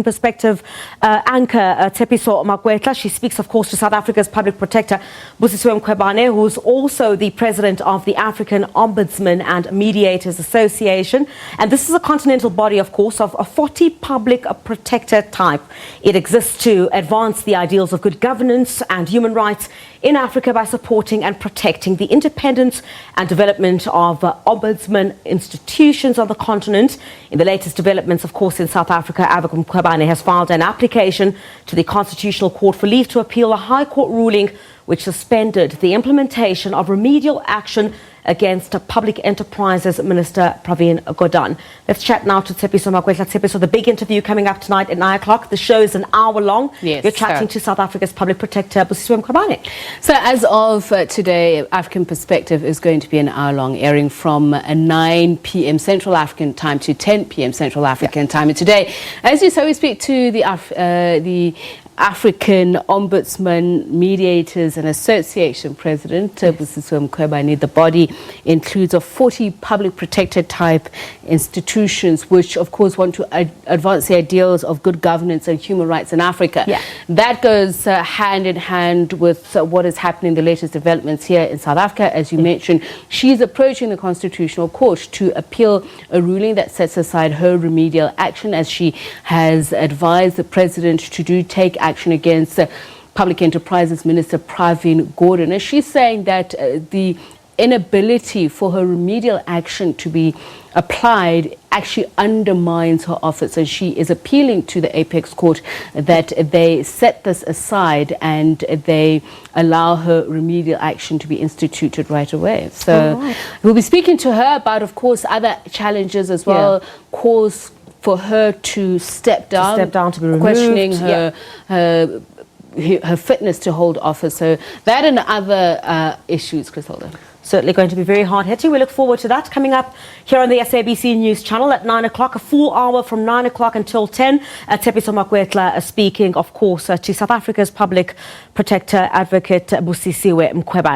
Perspective anchor Tsepiso Makwetla. She speaks, of course, to South Africa's public protector Tsepiso Makwetla, who's also the president of the African Ombudsman and Mediators Association. And this is a continental body, of course, of a 40 public protector type. It exists to advance the ideals of good governance and human rights in Africa by supporting and protecting the independence and development of ombudsman institutions on the continent. In the latest developments, of course, in South Africa, Mkhwebane has filed an application to the Constitutional Court for leave to appeal a High Court ruling which suspended the implementation of remedial action against Public Enterprises Minister Pravin Gordhan. Let's chat now to Tsepiso Makwetla. Tsepiso, the big interview coming up tonight at 9 o'clock. The show is an hour long. Yes, you're chatting to South Africa's public protector, Tsepiso Makwetla. So as of today, African Perspective is going to be an hour-long, airing from 9 p.m. Central African time to 10 p.m. Central African time. And today, as you saw, we speak to the African Ombudsman, Mediators and Association President, Tsepiso Makwetla. The body includes of 40 public protector type institutions, which of course want to advance the ideals of good governance and human rights in Africa. Yeah. That goes hand in hand with what is happening, the latest developments here in South Africa. As you mentioned, she's approaching the Constitutional Court to appeal a ruling that sets aside her remedial action, as she has advised the President to take action against Public Enterprises Minister Pravin Gordhan. And she's saying that the inability for her remedial action to be applied actually undermines her office, and she is appealing to the Apex Court that they set this aside and they allow her remedial action to be instituted right away. So we'll be speaking to her about, of course, other challenges as well, cause for her to step down, to be removed, questioning her fitness to hold office. So that and other issues, Griselda. Certainly going to be very hard-hitting. We look forward to that. Coming up here on the SABC News channel at 9 o'clock, a full hour from 9 o'clock until 10. Tsepiso Makwetla speaking, of course, to South Africa's public protector advocate Tsepiso Makwetla.